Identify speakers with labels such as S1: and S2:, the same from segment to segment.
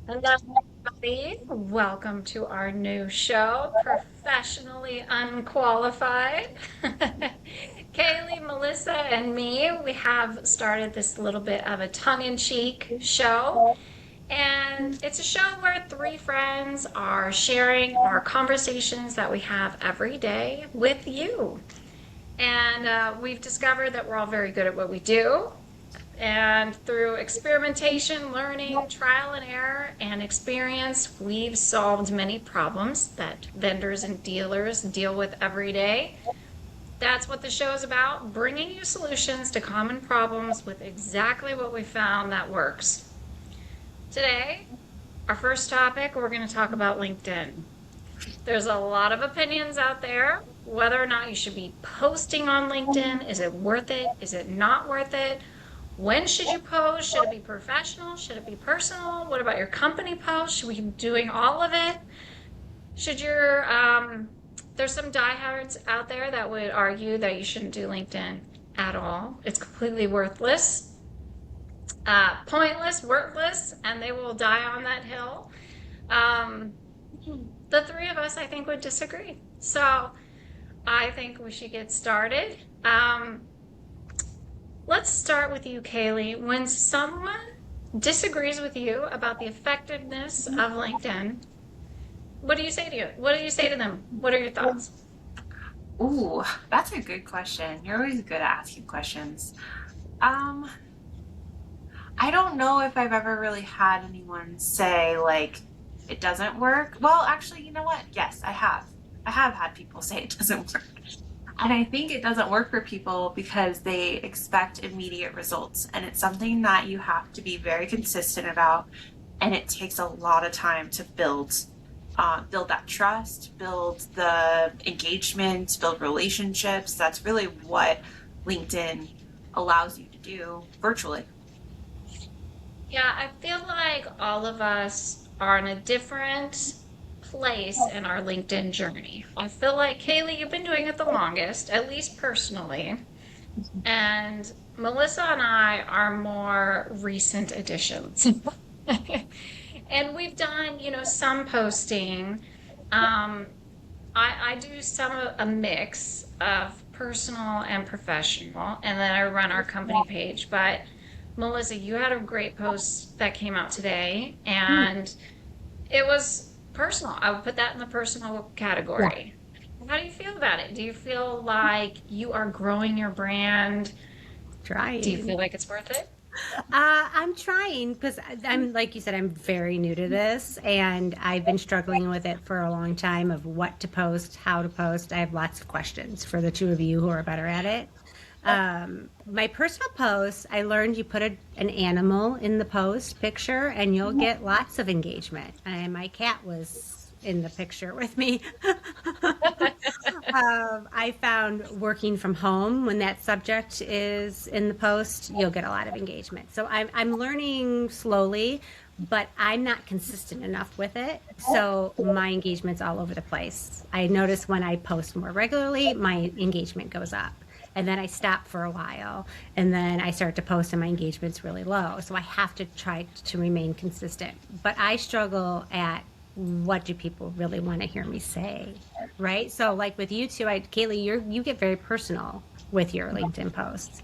S1: Hello, everybody. Welcome to our new show, Professionally Unqualified. Kaylee, Melissa, and me, we have started this little bit of a tongue-in-cheek show. And it's a show where three friends are sharing our conversations that we have every day with you. And we've discovered that we're all very good at what we do. And through experimentation, learning, trial and error, and experience, we've solved many problems that vendors and dealers deal with every day. That's what the show is about, bringing you solutions to common problems with exactly what we found that works. Today, our first topic, we're going to talk about LinkedIn. There's a lot of opinions out there whether or not you should be posting on LinkedIn. Is it worth it? Is it not worth it? When should you post? Should it be professional? Should it be personal? What about your company post? Should we be doing all of it? Should your there's some diehards out there that would argue that you shouldn't do LinkedIn at all. It's completely worthless, pointless, worthless, and they will die on that hill. Um, the three of us, I think, would disagree. So I think we should get started. Let's start with you, Kaylee. When someone disagrees with you about the effectiveness of LinkedIn, what do you say to you? What do you say to them? What are your thoughts?
S2: Ooh, that's a good question. You're always good at asking questions. Um, I don't know if I've ever really had anyone say like it doesn't work. Well, actually, you know what? Yes, I have. I have had people say it doesn't work. And I think it doesn't work for people because they expect immediate results. And it's something that you have to be very consistent about. And it takes a lot of time to build that trust, build the engagement, build relationships. That's really what LinkedIn allows you to do virtually.
S1: Yeah, I feel like all of us are in a different place in our LinkedIn journey. I feel like, Kaylee, you've been doing it the longest, at least personally. And Melissa and I are more recent additions. And we've done, some posting. Um, I do a mix of personal and professional, and then I run our company page. But Melissa, you had a great post that came out today, and it was personal. I would put that in the personal
S3: Yeah,
S1: category. How do you feel about it? Do you feel like you are growing your brand? Do you
S3: trying.
S1: feel like it's worth it?
S3: I'm trying because I'm like you said, I'm very new to this, and I've been struggling with it for a long time of what to post, how to post. I have lots of questions for the two of you who are better at it. My personal posts, I learned you put an animal in the post picture, and you'll get lots of engagement. And my cat was in the picture with me. I found working from home when that subject is in the post, you'll get a lot of engagement. So I'm learning slowly, but I'm not consistent enough with it. So my engagement's all over the place. I notice when I post more regularly, my engagement goes up. And then I stop for a while, and then I start to post, and my engagement's really low. So I have to try to remain consistent. But I struggle at what do people really want to hear me say, right? So like with you two, Kaylee, you get very personal with your LinkedIn posts.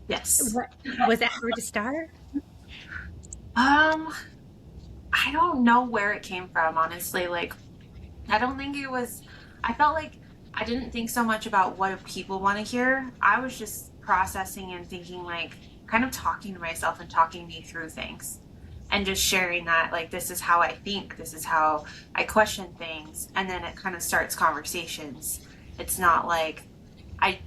S2: Yes.
S3: What was that hard to start?
S2: Um, I don't know where it came from, honestly. Like, I don't think it was, I felt like I didn't think so much about what people want to hear. I was just processing and thinking, like, kind of talking to myself and talking me through things and just sharing that, like, this is how I think, this is how I question things. And then it kind of starts conversations. It's not like I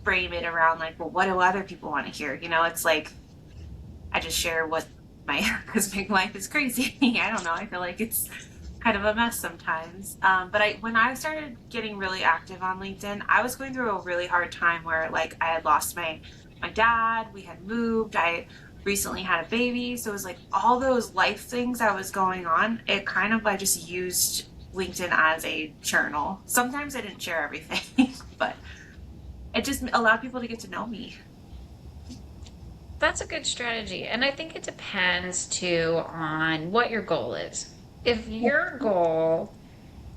S2: frame it around, like, well, what do other people want to hear? It's like I just share what my because my life is crazy. I don't know. I feel like it's kind of a mess sometimes. But when I started getting really active on LinkedIn, I was going through a really hard time where like I had lost my dad, we had moved, I recently had a baby, so it was like all those life things that was going on. It kind of I just used LinkedIn as a journal. Sometimes I didn't share everything, but it just allowed people to get to know me.
S1: That's a good strategy. And I think it depends too on what your goal is. If your goal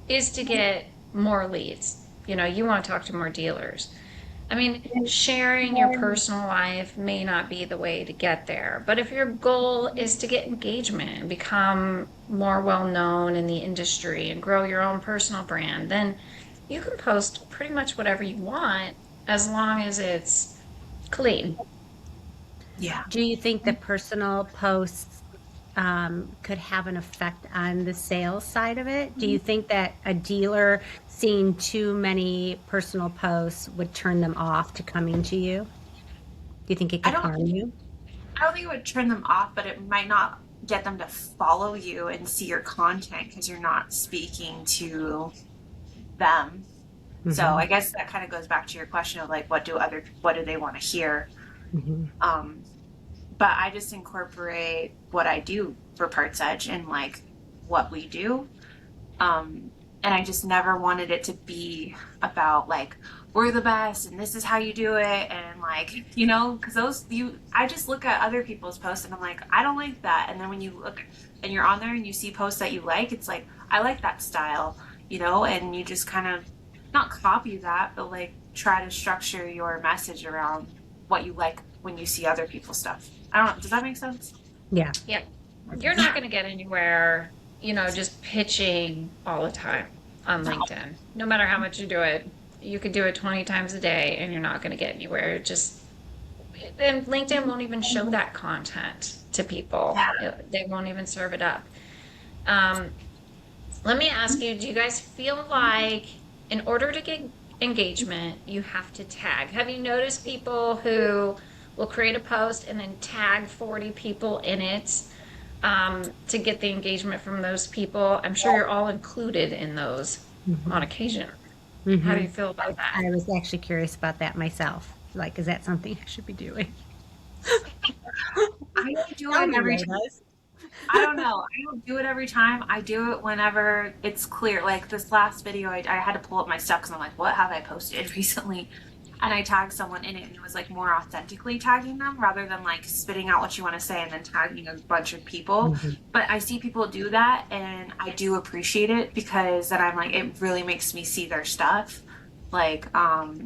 S1: is to get more leads, you want to talk to more dealers. I mean, sharing your personal life may not be the way to get there, but if your goal is to get engagement and become more well known in the industry and grow your own personal brand, then you can post pretty much whatever you want as long as it's clean.
S2: Yeah.
S3: Do you think that personal posts could have an effect on the sales side of it? Do you think that a dealer seeing too many personal posts would turn them off to coming to you? Do you think it
S2: I
S3: could
S2: don't
S3: harm you?
S2: I don't think it would turn them off, but it might not get them to follow you and see your content because you're not speaking to them. So
S3: Hmm.
S2: I guess that kind of goes back to your question of like what do they want to hear?
S3: Hmm.
S2: Um, but I just incorporate what I do for Parts Edge and like what we do. And I just never wanted it to be about like we're the best and this is how you do it and like because I just look at other people's posts and I'm like I don't like that, and then when you look and you're on there and you see posts that you like, it's like I like that style, and you just kind of not copy that, but like try to structure your message around what you like when you see other people's stuff. I don't know. Does that make sense?
S3: Yeah.
S1: Yeah. You're not going to get anywhere, just pitching all the time on
S2: No.
S1: LinkedIn. No matter how much you do it, you could do it 20 times a day and you're not going to get anywhere. And LinkedIn won't even show that content to people.
S2: Yeah.
S1: They won't even serve it up. Um, Let me ask you, do you guys feel like in order to get engagement, you have to tag? Have you noticed people who will create a post and then tag 40 people in it to get the engagement from those people? I'm sure you're all included in those
S3: Hmm.
S1: on occasion. How do
S3: Hmm.
S1: you feel about that?
S3: I was actually curious about that myself. Like, is that something I should be doing?
S2: I don't do
S3: Tell
S2: it
S3: me,
S2: every time.
S3: Rose.
S2: I don't know. I don't do it every time. I do it whenever it's clear. Like this last video, I had to pull up my stuff because I'm like, what have I posted recently? And I tagged someone in it, and it was like more authentically tagging them rather than like spitting out what you want to say and then tagging a bunch of people.
S3: Hmm.
S2: But I see people do that, and I do appreciate it because then I'm like, it really makes me see their stuff. Like,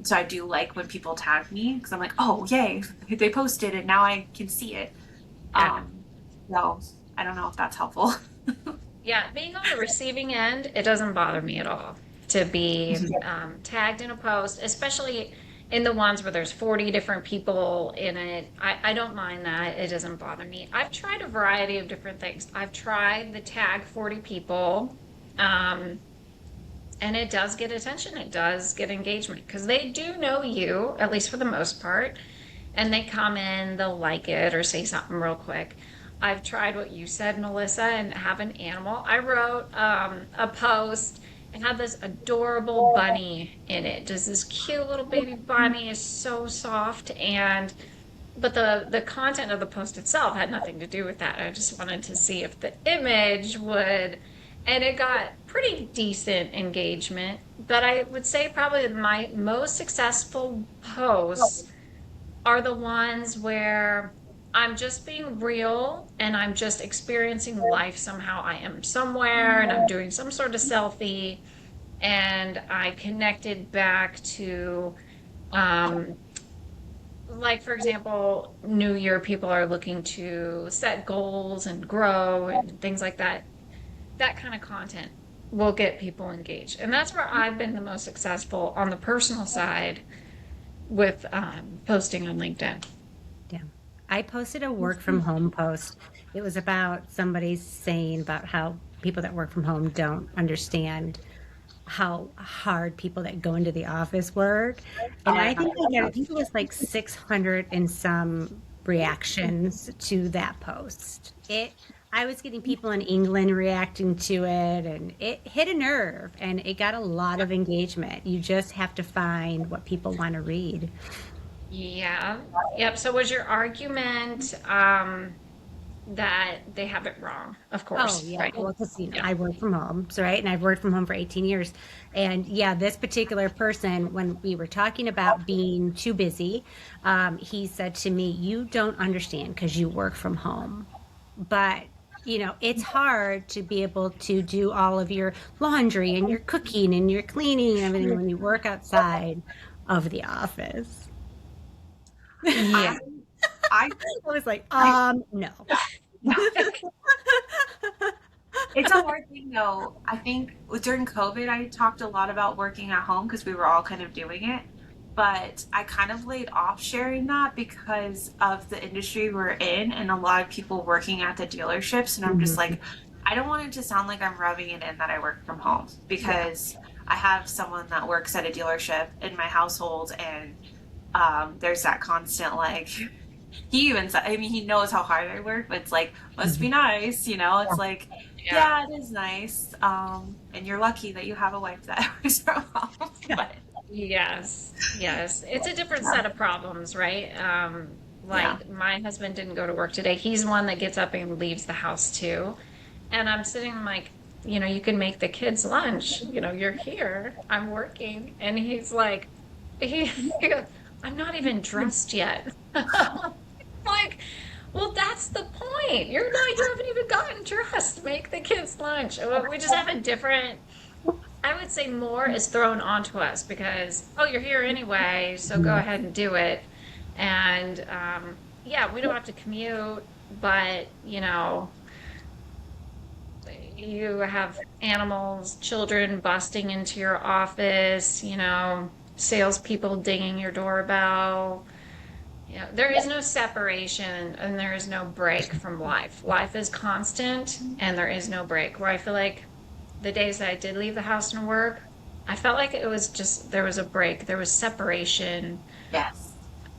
S2: so I do like when people tag me because I'm like, oh, yay, they posted it. Now I can see it.
S1: Yeah.
S2: Um, so I don't know if that's helpful.
S1: Yeah, being on the receiving end, it doesn't bother me at all to be tagged in a post, especially in the ones where there's 40 different people in it. I don't mind that. It doesn't bother me. I've tried a variety of different things. I've tried the tag 40 people, um, and it does get attention. It does get engagement because they do know you, at least for the most part, and they come in, they'll like it or say something real quick. I've tried what you said, Melissa, and have an animal. I wrote a post and had this adorable bunny in it. Just this cute little baby bunny is so soft, and but the content of the post itself had nothing to do with that. I just wanted to see if the image would, and it got pretty decent engagement. But I would say probably my most successful posts are the ones where I'm just being real and I'm just experiencing life somehow. I am somewhere and I'm doing some sort of selfie, and I connected back to, um, like, for example, New Year, people are looking to set goals and grow and things like that. That kind of content will get people engaged. And that's where I've been the most successful on the personal side with posting on LinkedIn.
S3: Yeah. I posted a work from home post. It was about somebody saying about how people that work from home don't understand how hard people that go into the office work.
S2: Oh,
S3: And
S2: I
S3: I
S2: have
S3: think I think it was like 600 and some reactions to that post. I was getting people in England reacting to it, and it hit a nerve and it got a lot of engagement. You just have to find what people want to read.
S1: Yeah. Yep. So was your argument that they have it wrong, of
S3: Oh
S1: course,
S3: yeah,
S1: right?
S3: well, because
S1: Yeah.
S3: I work from home, so right, and I've worked from home for 18 years, and yeah, this particular person, when we were talking about being too busy, he said to me, "You don't understand because you work from home, but it's hard to be able to do all of your laundry and your cooking and your cleaning and everything when you work outside of the office."
S2: I
S1: Yeah.
S2: I
S3: I was like,
S2: I
S3: no.
S2: It's a hard thing though. I think during COVID, I talked a lot about working at home because we were all kind of doing it. But I kind of laid off sharing that because of the industry we're in and a lot of people working at the dealerships. And I'm just
S3: Mhm.
S2: like, I don't want it to sound like I'm rubbing it in that I work from home
S3: Yeah.
S2: because I have someone that works at a dealership in my household and there's that constant like he even said, I mean, he knows how hard I work, but it's like, must be
S3: Mhm.
S2: nice, you know? It's like,
S1: Yeah.
S2: yeah, it is nice. And you're lucky that you have a wife that works from home.
S3: Yeah.
S2: But
S1: Yes, yes. It's a different
S2: yeah,
S1: set of problems, right?
S2: yeah.
S1: Like my husband didn't go to work today. He's one that gets up and leaves the house too. And I'm sitting like, you can make the kids lunch. You're here. I'm working. And he's like, he goes, I'm not even dressed yet. Like, well, that's the point. You haven't even gotten dressed. Make the kids lunch. Well, we just have a different, I would say more is thrown onto us because, oh, you're here anyway, so go
S3: Mhm.
S1: ahead and do it. And yeah, we don't have to commute, but you have animals, children busting into your office, salespeople dinging your doorbell. There is no separation and there is no break from life. Life is constant and there is no break. Where I feel like the days that I did leave the house and work, I felt like it was just there was a break, there was separation
S2: Yes,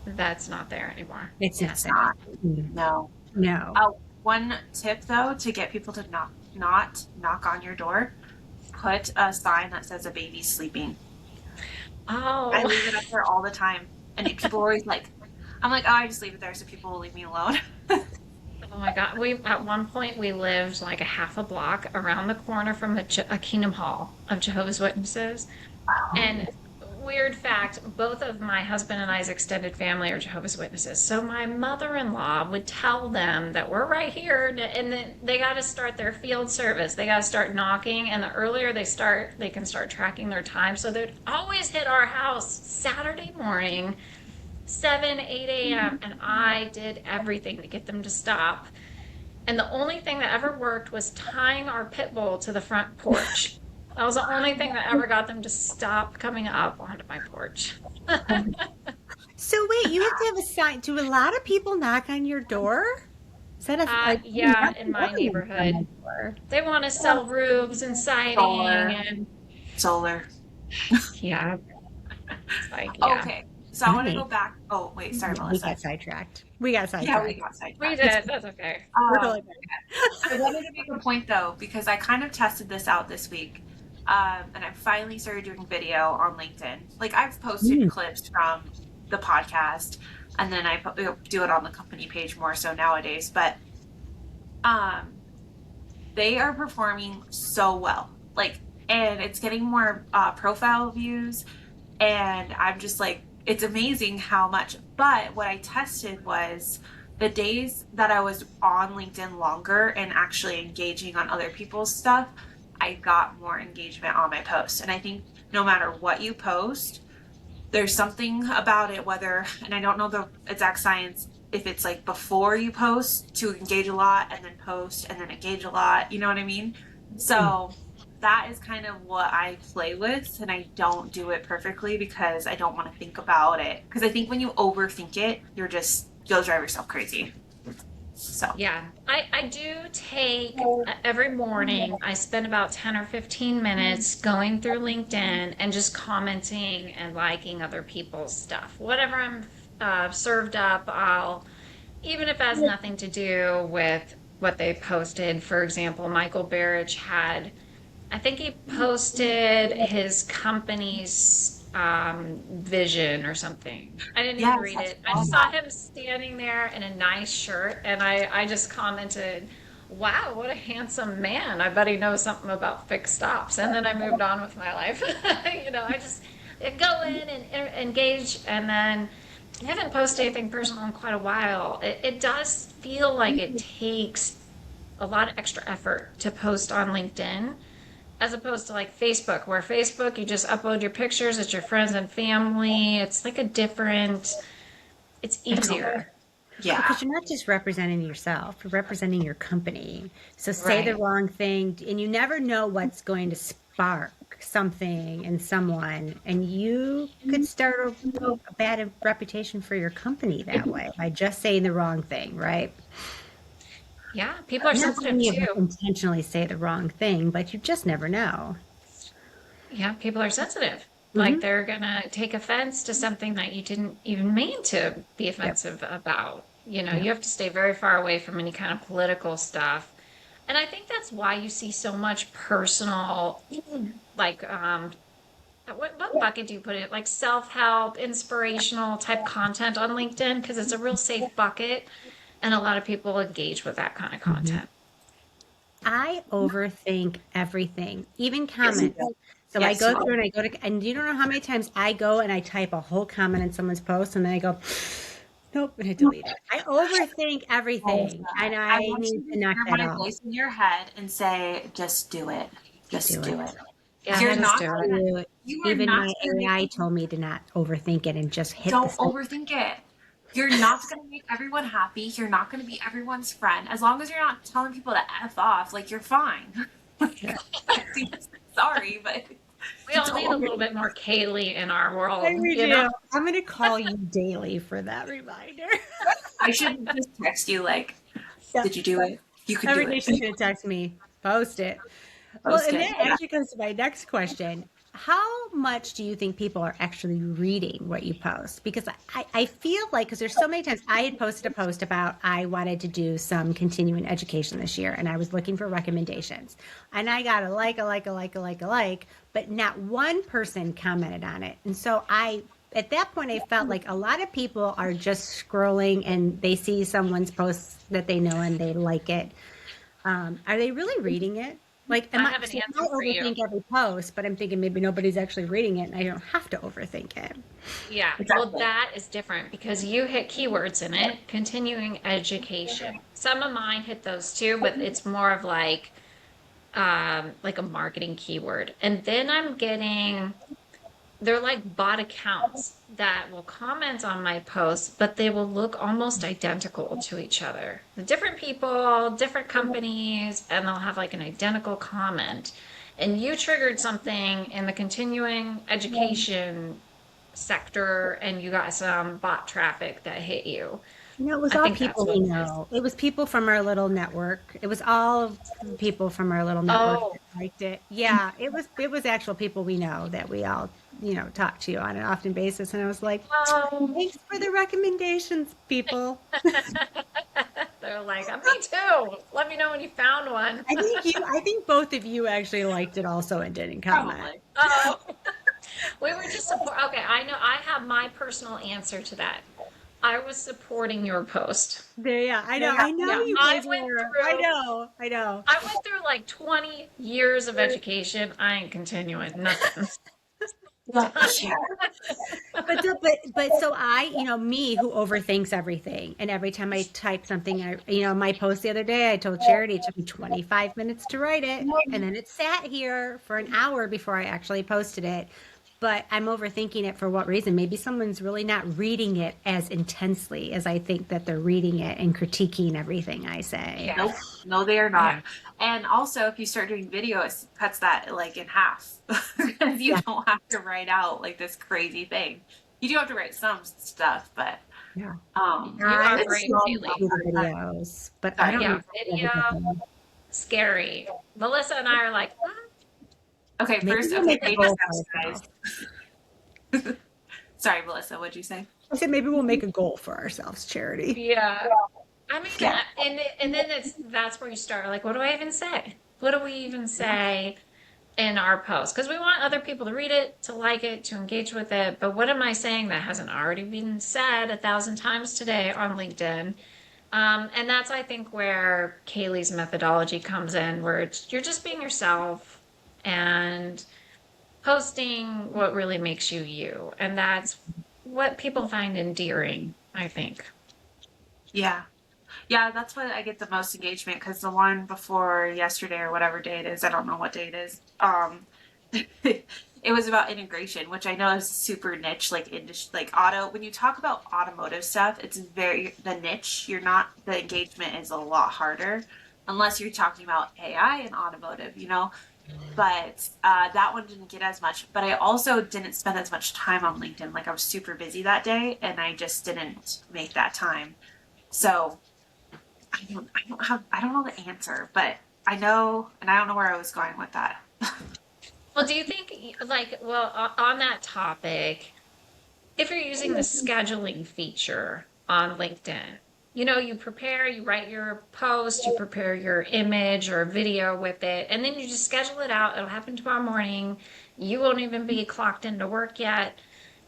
S1: that's not there anymore.
S3: It's
S1: Yeah.
S3: not
S2: it's
S3: there.
S2: not.
S3: Mm.
S2: No.
S3: No.
S2: One tip though to get people to not knock on your door, put a sign that says a baby's sleeping. I
S1: Oh,
S2: leave it up there all the time. And people are always like, I'm like, oh, I just leave it there so people will leave me alone.
S1: oh my God. We at one point we lived like a half a block around the corner from a Kingdom Hall of Jehovah's Witnesses. And weird fact, both of my husband and I's extended family are Jehovah's Witnesses. So my mother-in-law would tell them that we're right here and then they got to start their field service. They got to start knocking and the earlier they start, they can start tracking their time. So they'd always hit our house Saturday morning, 7, 8 a.m. and I did everything to get them to stop. And the only thing that ever worked was tying our pit bull to the front porch. That was the only thing that ever got them to stop coming up onto my porch.
S3: So wait, you have to have a sign. Do a lot of people knock on your door? Is that like
S1: Yeah,
S3: that's
S1: in my
S3: never knocked on my
S1: neighborhood,
S3: door.
S1: they want to sell roofs and siding,
S2: Solar,
S1: and
S2: solar.
S1: yeah, it's like, yeah,
S2: Okay, so I want to go
S3: Funny.
S2: back. Oh, wait, sorry,
S3: Yeah, we
S2: Melissa.
S3: got sidetracked. We got
S2: Yeah, we
S3: sidetracked.
S2: got
S1: we
S2: sidetracked.
S1: did. That's okay.
S3: We're totally
S2: Um,
S3: good.
S2: I wanted to make a point though, because I kind of tested this out this week. And I finally started doing video on LinkedIn. Like I've posted
S3: Mm.
S2: clips from the podcast and then do it on the company page more so nowadays. But um, they are performing so well. Like, and it's getting more profile views. And I'm just like, it's amazing how much. But what I tested was the days that I was on LinkedIn longer and actually engaging on other people's stuff, I got more engagement on my posts. And I think no matter what you post, there's something about it, whether, and I don't know the exact science, if it's like before you post to engage a lot and then post and then engage a lot, you know what I mean? So that is kind of what I play with, and I don't do it perfectly because I don't want to think about it. Because I think when you overthink it, you'll drive yourself crazy. So,
S1: Yeah, I do take every morning, I spend about 10 or 15 minutes going through LinkedIn and just commenting and liking other people's stuff. Whatever I'm served up, even if it has nothing to do with what they posted. For example, Michael Barrich I think he posted his company's Vision or something. I didn't even
S2: Yes,
S1: read
S2: I
S1: it. I
S2: saw
S1: just saw
S2: that.
S1: him standing there in a nice shirt, and I just commented, "Wow, what a handsome man! I bet he knows something about fixed stops." And then I moved on with my life. I just go in and engage, and then I haven't posted anything personal in quite a while. It does feel like it takes a lot of extra effort to post on LinkedIn as opposed to like Facebook, where Facebook, you just upload your pictures, it's your friends and family. It's like a different, it's
S2: It's a,
S1: easier.
S2: yeah.
S3: Because you're not just representing yourself, you're representing your company. So say the
S1: Right.
S3: wrong thing, and you never know what's going to spark something in someone, and you could start a bad reputation for your company that way by just saying the wrong thing, right?
S1: Yeah, people are
S3: I'm not
S1: sensitive
S3: saying you
S1: too.
S3: intentionally say the wrong thing, but you just never know.
S1: Yeah, people are sensitive. Like
S3: Hmm.
S1: they're gonna take offense to something that you didn't even mean to be
S3: Yep.
S1: offensive about.
S3: Yep.
S1: You have to stay very far away from any kind of political stuff. And I think that's why you see so much personal, like, what bucket do you put it? Like self-help, inspirational type content on LinkedIn, because it's a real safe bucket, and a lot of people engage with that kind of
S3: Hmm.
S1: content.
S3: I overthink everything, even
S2: Yes, you
S3: comments.
S2: do.
S3: So I
S2: Yes, you
S3: go through
S2: do.
S3: and I go to, and you don't know how many times I go and I type a whole comment in someone's post and then I go, nope, and I delete it. I overthink everything and I
S2: I want
S3: need
S2: you to
S3: to knock
S2: hear
S3: that
S2: my
S3: off.
S2: voice in your head and say, just do it.
S3: Just
S2: Just
S3: do
S2: do
S3: it.
S2: it.
S1: Yeah,
S3: I
S2: You're
S3: have
S1: just
S2: not
S1: do it.
S2: gonna,
S3: to,
S2: you are
S3: even
S2: not
S3: my
S2: gonna make,
S3: AI told me to not overthink it and just hit the
S2: don't
S3: send.
S2: overthink it. You're not gonna make everyone happy. You're not gonna be everyone's friend. As long as you're not telling people to F off, like you're fine.
S3: Yeah.
S2: Sorry, but
S1: We all
S2: don't
S1: need a little
S2: overthink.
S1: bit more Kaylee in our
S3: I
S1: world,
S3: we
S1: you know?
S3: do. I'm going to call you daily for that reminder.
S2: I should just text you like,
S3: Yep.
S2: did you do it? You could do
S3: Every day
S2: it.
S3: she's going to text me, post it. Well,
S2: Post
S3: and
S2: it.
S3: that
S2: Yeah.
S3: actually comes to my next question. How much do you think people are actually reading what you post? Because I feel like, because there's so many times I had posted a post about I wanted to do some continuing education this year and I was looking for recommendations. And I got a like, but not one person commented on it. And so at that point, I felt like a lot of people are just scrolling and they see someone's post that they know and they like it. Are they really reading it? Like,
S1: I
S3: am I,
S1: have an
S3: see, I
S1: answer for you.
S3: overthink every post, but I'm thinking maybe nobody's actually reading it and I don't have to overthink it.
S1: Yeah, well,
S2: Exactly.
S1: that is different because you hit keywords in it, continuing education. Some of mine hit those too, but it's more of like a marketing keyword. And then I'm getting they're like bot accounts that will comment on my posts, but they will look almost identical to each other. The different people, different companies, and they'll have like an identical comment. And you triggered something in the continuing education sector, and you got some bot traffic that hit you.
S3: It was
S1: I
S3: all
S1: think that's
S3: people
S1: what
S3: we
S1: it is.
S3: know. It was people from our little network. It was all people from our little network
S1: Oh,
S3: that liked it. Yeah, it was actual people we know that we all, talk to on an often basis. And I was like,
S1: um,
S3: thanks for the recommendations, people.
S1: they're like, me too. Let me know when you found one.
S3: I think both of you actually liked it also and didn't comment.
S2: Probably.
S1: Oh, we were just support. Okay, I know. I have my personal answer to that. I was supporting your post.
S3: There, yeah,
S2: Yeah.
S3: I know
S1: Yeah,
S3: you guys were. I know.
S1: I went through like 20 years of education. I ain't continuing nothing.
S2: Yeah.
S1: Done.
S2: Yeah.
S3: But so me who overthinks everything, and every time I type something, my post the other day, I told Charity it took me 25 minutes to write it, and then it sat here for an hour before I actually posted it. But I'm overthinking it for what reason? Maybe someone's really not reading it as intensely as I think that they're reading it and critiquing everything I say.
S1: Yeah,
S2: Nope. No, they are not.
S1: yeah.
S2: And also, if you start doing video, it cuts that like in half because you
S3: Yeah,
S2: don't have to write out like this crazy thing. You do have to write some stuff, but
S3: yeah.
S1: You are
S3: I
S2: it's
S1: brave,
S2: small
S3: do
S1: Haley.
S3: the
S2: stuff.
S3: videos, but I
S2: Sorry.
S3: don't
S1: Yeah,
S3: know
S1: video,
S3: everything.
S1: scary. Melissa and I are like,
S2: Okay,
S3: Maybe
S2: first,
S3: we'll
S2: okay,
S3: make a
S2: baby
S3: goal
S2: steps,
S3: for
S2: guys.
S3: ourselves.
S2: Sorry, Melissa, what'd you say?
S3: I said maybe we'll make a goal for ourselves, Charity.
S1: yeah. I mean,
S2: Yeah.
S1: and then that's where you start. Like, what do I even say? What do we even say? in our post because we want other people to read it, to like it, to engage with it. But what am I saying that hasn't already been said 1,000 times today on LinkedIn? And that's, I think, where Kaylee's methodology comes in, where you're just being yourself and posting what really makes you you. And that's what people find endearing, I think.
S2: Yeah. Yeah, that's what I get the most engagement because the one before yesterday or whatever day it is, I don't know what day it is. It was about integration, which I know is super niche, like industry, like auto. When you talk about automotive stuff, it's very the niche. You're not the engagement is a lot harder unless you're talking about AI and automotive, you know. But that one didn't get as much. But I also didn't spend as much time on LinkedIn. Like I was super busy that day, and I just didn't make that time. So I don't know the answer, but I know, and I don't know where I was going with that.
S1: Well, do you think, like, well, on that topic, if you're using the scheduling feature on LinkedIn, you prepare, you write your post, you prepare your image or video with it, and then you just schedule it out. It'll happen tomorrow morning. You won't even be clocked into work yet.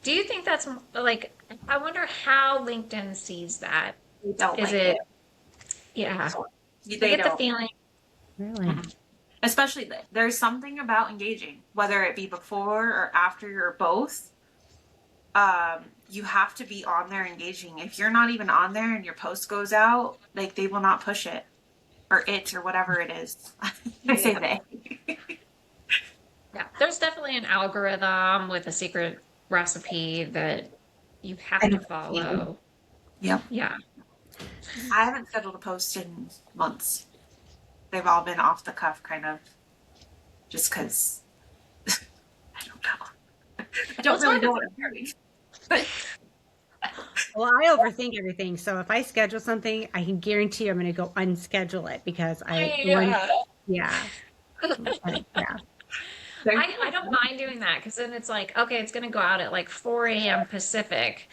S1: Do you think that's like, I wonder how LinkedIn sees that.
S2: They don't
S1: Is
S2: like it.
S1: it, yeah, I
S2: They
S1: get the
S2: don't.
S1: feeling,
S3: Really?
S2: Mhm. Especially there's something about engaging, whether it be before or after or both. You have to be on there engaging. If you're not even on there and your post goes out, like they will not push it or it or whatever it is. I say
S1: yeah,
S2: they.
S1: yeah. There's definitely an algorithm with a secret recipe that you have to
S2: And
S1: follow.
S2: yep.
S1: Yeah.
S2: I haven't scheduled a post in months. They've all been off the cuff, kind of, just because I don't know. I
S1: Well,
S2: don't
S1: it's
S2: really
S1: hard to
S2: know what I'm doing. But
S3: Well, I overthink everything. So if I schedule something, I can guarantee I'm going to go unschedule it because I one,
S1: yeah.
S3: yeah, yeah.
S2: there's
S1: I don't mind doing that because then it's like, okay, it's going to go out at like 4 a.m. Pacific,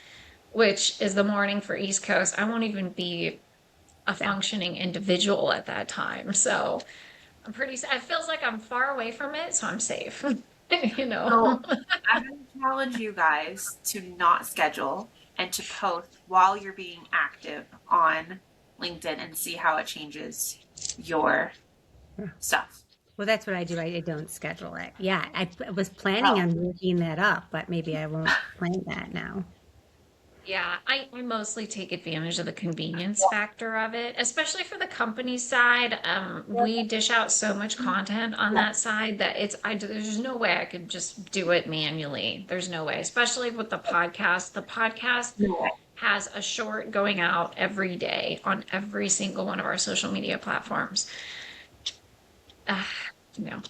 S1: which is the morning for East Coast. I won't even be a
S3: Yeah.
S1: functioning individual at that time. So I'm pretty, it feels like I'm far away from it, so I'm safe, you know?
S2: so I'm going to challenge you guys to not schedule and to post while you're being active on LinkedIn and see how it changes your stuff.
S3: Well, that's what I do. I don't schedule it. Yeah, was planning
S2: Oh,
S3: on working that up, but maybe I won't plan that now.
S1: Yeah, I mostly take advantage of the convenience factor of it, especially for the company side. We dish out so much content on that side that there's no way I could just do it manually. There's no way, especially with the podcast. The podcast
S2: no way.
S1: has a short going out every day on every single one of our social media platforms. Uh, you know,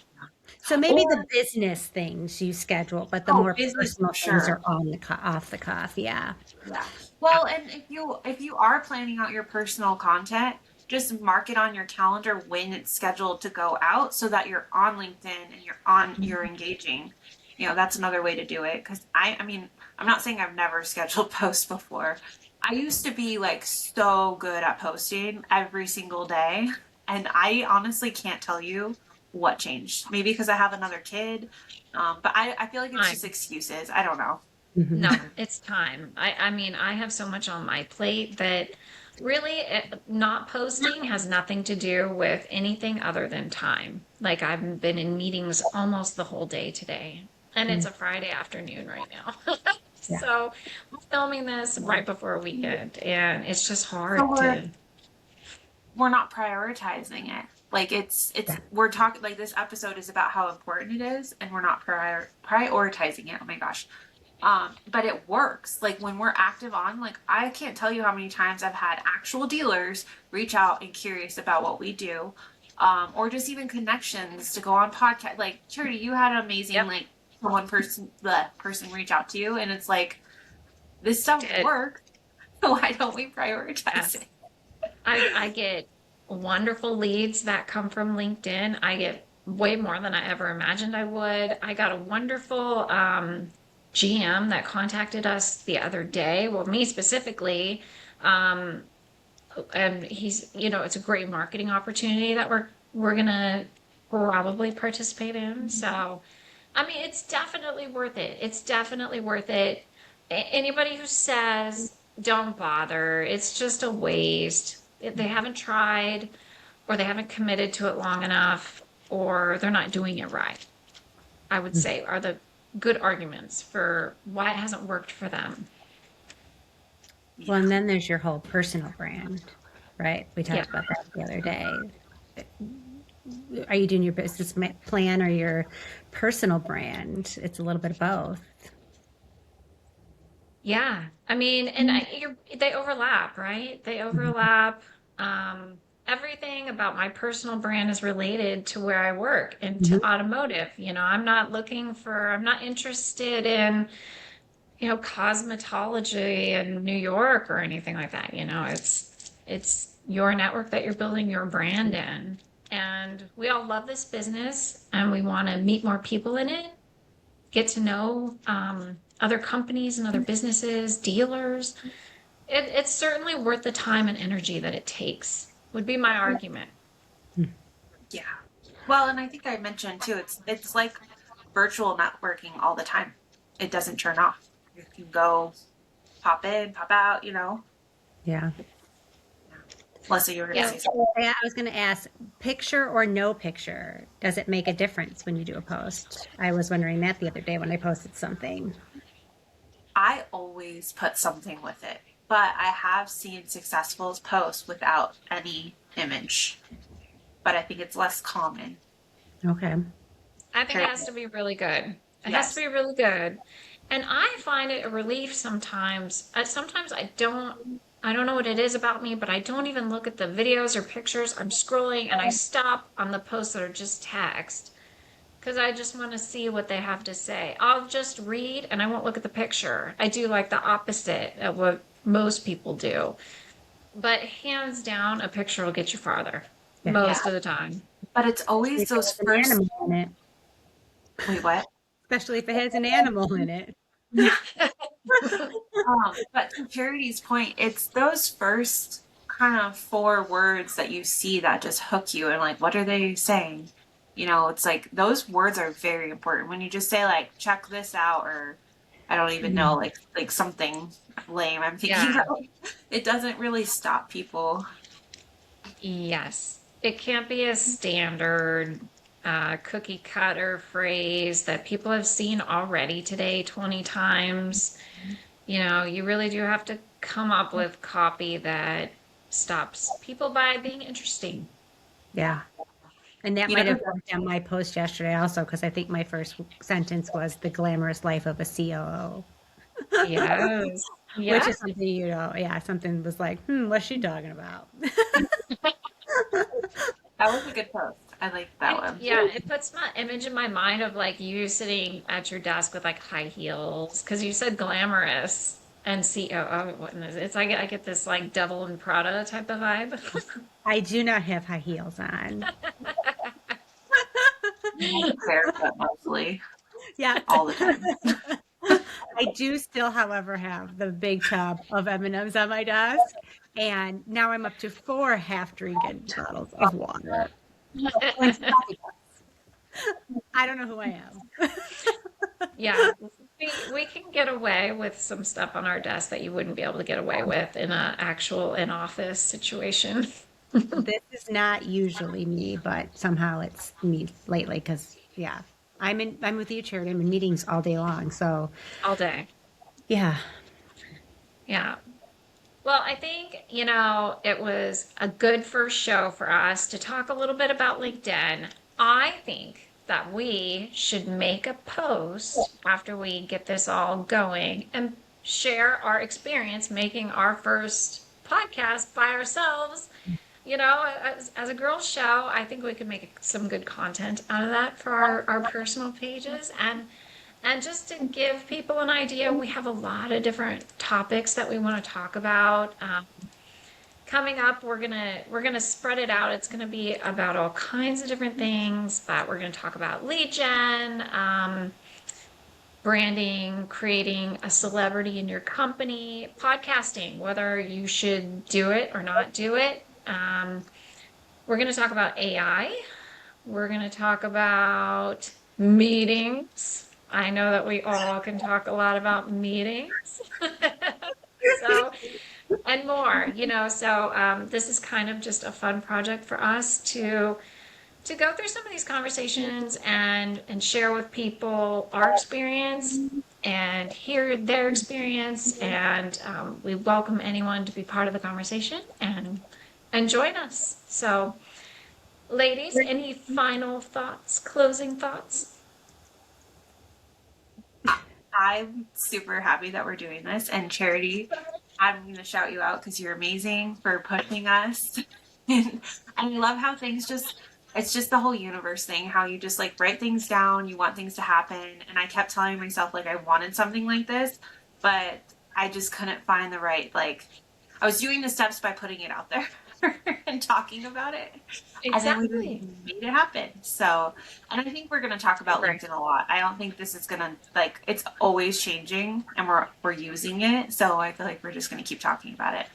S3: So maybe the
S2: Or,
S3: business things you schedule, but the
S2: oh,
S3: more
S2: business for
S3: personal things are
S2: sure.
S3: on the off the cuff. Yeah.
S2: Yeah. Well, and if you are planning out your personal content, just mark it on your calendar when it's scheduled to go out so that you're on LinkedIn and you're engaging. That's another way to do it because I mean, I'm not saying I've never scheduled posts before. I used to be like so good at posting every single day, and I honestly can't tell you what changed. Maybe because I have another kid. But I feel like it's just
S1: time.
S2: excuses. I don't know.
S3: Hmm.
S1: No, it's time. I mean, I have so much on my plate that really not posting has nothing to do with anything other than time. Like I've been in meetings almost the whole day today, and it's a Friday afternoon right now.
S3: Yeah.
S1: So we're filming this right before a weekend, and it's just
S2: So
S1: hard
S2: we're
S1: to.
S2: we're not prioritizing it. Like it's
S3: Yeah.
S2: we're talking like this episode is about how important it is, and we're not prioritizing it. Oh my gosh. But it works. Like when we're active on, like I can't tell you how many times I've had actual dealers reach out and curious about what we do, or just even connections to go on podcast. Like Charity, you had an amazing
S1: Yep,
S2: like one person the person reach out to you, and it's like this stuff
S1: did.
S2: works. So why don't we prioritize
S1: Yes.
S2: it?
S1: I get wonderful leads that come from LinkedIn. I get way more than I ever imagined I would. I got a wonderful GM that contacted us the other day. Well, me specifically, um, and it's a great marketing opportunity that we're gonna. probably participate in. So, I mean, it's definitely worth it. It's definitely worth it. Anybody who says don't bother, it's just a waste. If they haven't tried, or they haven't committed to it long enough, or they're not doing it right, I would say are the good arguments for why it hasn't worked for them.
S3: Well,
S2: Yeah.
S3: and then there's your whole personal brand, right? We
S1: Yeah.
S3: talked about that the other day. Are you doing your business plan or your personal brand? It's a little bit of both.
S1: Yeah. I mean, and they overlap, right? They overlap. Um, Everything about my personal brand is related to where I work and to
S3: Mhm.
S1: automotive. I'm not interested in, cosmetology in New York or anything like that. It's your network that you're building your brand in. And we all love this business and we want to meet more people in it, get to know other companies and other businesses, dealers. It's certainly worth the time and energy that it takes, would be my argument.
S2: Yeah. Well, and I think I mentioned too, it's like virtual networking all the time. It doesn't turn off. You can go pop in, pop out, you know.
S3: Yeah.
S2: Yeah. Leslie, you were gonna
S1: Yeah.
S2: say something.
S3: Yeah, I was going to ask, picture or no picture, does it make a difference when you do a post? I was wondering that the other day when I posted something.
S2: I always put something with it, but I have seen successful posts without any image. But I think it's less common.
S3: Okay.
S1: I think it
S2: Period.
S1: has to be really good. It has to
S2: Yes.
S1: be really good. And I find it a relief sometimes. Sometimes I don't know what it is about me, but I don't even look at the videos or pictures. I'm scrolling and I stop on the posts that are just text because I just want to see what they have to say. I'll just read and I won't look at the picture. I do like the opposite of what most people do. But hands down, a picture will get you farther
S3: Yeah.
S2: Yeah.
S1: most of the time.
S2: But it's
S3: Especially
S2: always
S3: if it
S2: those
S3: has an
S2: first.
S3: animal in it.
S2: Wait, what?
S3: Especially if it has an animal in it.
S2: Yeah. But to Charity's point, it's those first kind of four words that you see that just hook you and like, what are they saying? You know, it's like those words are very important. When you just say like, check this out, or I don't even know,
S3: Mhm.
S2: like something lame I'm thinking
S1: Yeah.
S2: of, it doesn't really stop people.
S1: Yes, it can't be a standard cookie cutter phrase that people have seen already today 20 times. You really do have to come up with copy that stops people by being interesting.
S3: Yeah. And that
S2: You
S3: might
S2: know,
S3: have worked on my post yesterday also, because I think my first sentence was the glamorous life of a COO,
S1: Yes.
S3: which
S1: Yeah.
S3: is something, yeah, something was like, what's she talking about?
S2: that was a good post. I like that one.
S1: It puts my image in my mind of like you sitting at your desk with like high heels because you said glamorous and COO. What is it? It's like I get this like Devil and Prada type of vibe.
S3: I do not have high heels on.
S2: Barefoot mostly,
S3: Yeah.
S2: all the time.
S3: I do still, however, have the big tub of M&Ms on my desk, and now I'm up to 4 half-drinking bottles of water. And some coffee cups. I don't know who I am.
S1: Yeah, we can get away with some stuff on our desk that you wouldn't be able to get away with in a actual in-office situation.
S3: This is not usually me, but somehow it's me lately because, yeah, I'm with you, Charity. I'm in meetings all day long. So,
S1: All day.
S3: yeah.
S1: Yeah. Well, I think, it was a good first show for us to talk a little bit about LinkedIn. I think that we should make a post after we get this all going and share our experience making our first podcast by ourselves. As a girls' show, I think we could make some good content out of that for our personal pages. And just to give people an idea, we have a lot of different topics that we want to talk about. Coming up, we're gonna spread it out. It's gonna be about all kinds of different things, but we're gonna talk about lead gen, branding, creating a celebrity in your company, podcasting, whether you should do it or not do it. We're gonna talk about AI. We're going to talk about meetings. I know that we all can talk a lot about meetings. So, and more, this is kind of just a fun project for us to go through some of these conversations and share with people our experience and hear their experience. And we welcome anyone to be part of the conversation and join us. So, ladies, any final thoughts, closing thoughts?
S2: I'm super happy that we're doing this. And Charity, I'm going to shout you out because you're amazing for pushing us. And I love how things it's just the whole universe thing, how you just like write things down, you want things to happen. And I kept telling myself like I wanted something like this, but I just couldn't find the right, like, I was doing the steps by putting it out there and talking about it. And then we just
S1: Exactly.
S2: made it happen. So, and I think we're going to talk about
S1: Right.
S2: LinkedIn a lot. I don't think this is going to like it's always changing and we're using it. So I feel like we're just going to keep talking about it.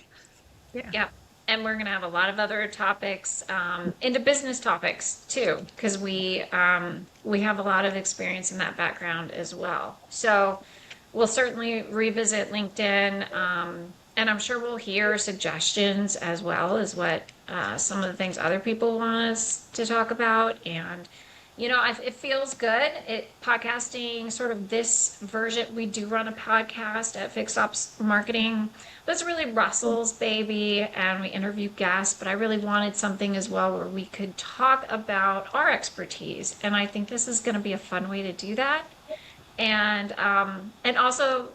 S3: Yeah.
S1: Yep. And we're going to have a lot of other topics, into business topics too, because we have a lot of experience in that background as well. So we'll certainly revisit LinkedIn, and I'm sure we'll hear suggestions as well as what some of the things other people want us to talk about. And it feels good. Podcasting, sort of this version, we do run a podcast at FixedOPS Marketing, but it's really Russell's baby, and we interview guests. But I really wanted something as well where we could talk about our expertise, and I think this is going to be a fun way to do that, and also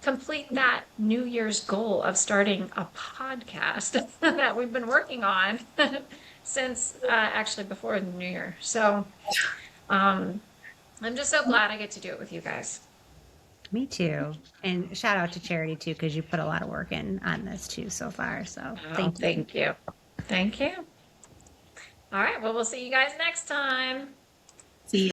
S1: complete that New Year's goal of starting a podcast that we've been working on since actually before the New Year. So um, I'm just so glad I get to do it with you guys.
S3: Me too. And shout out to Charity too, because you put a lot of work in on this too so far. So
S1: Oh,
S3: thank you.
S1: thank you. Thank you. All right. Well, we'll see you guys next time.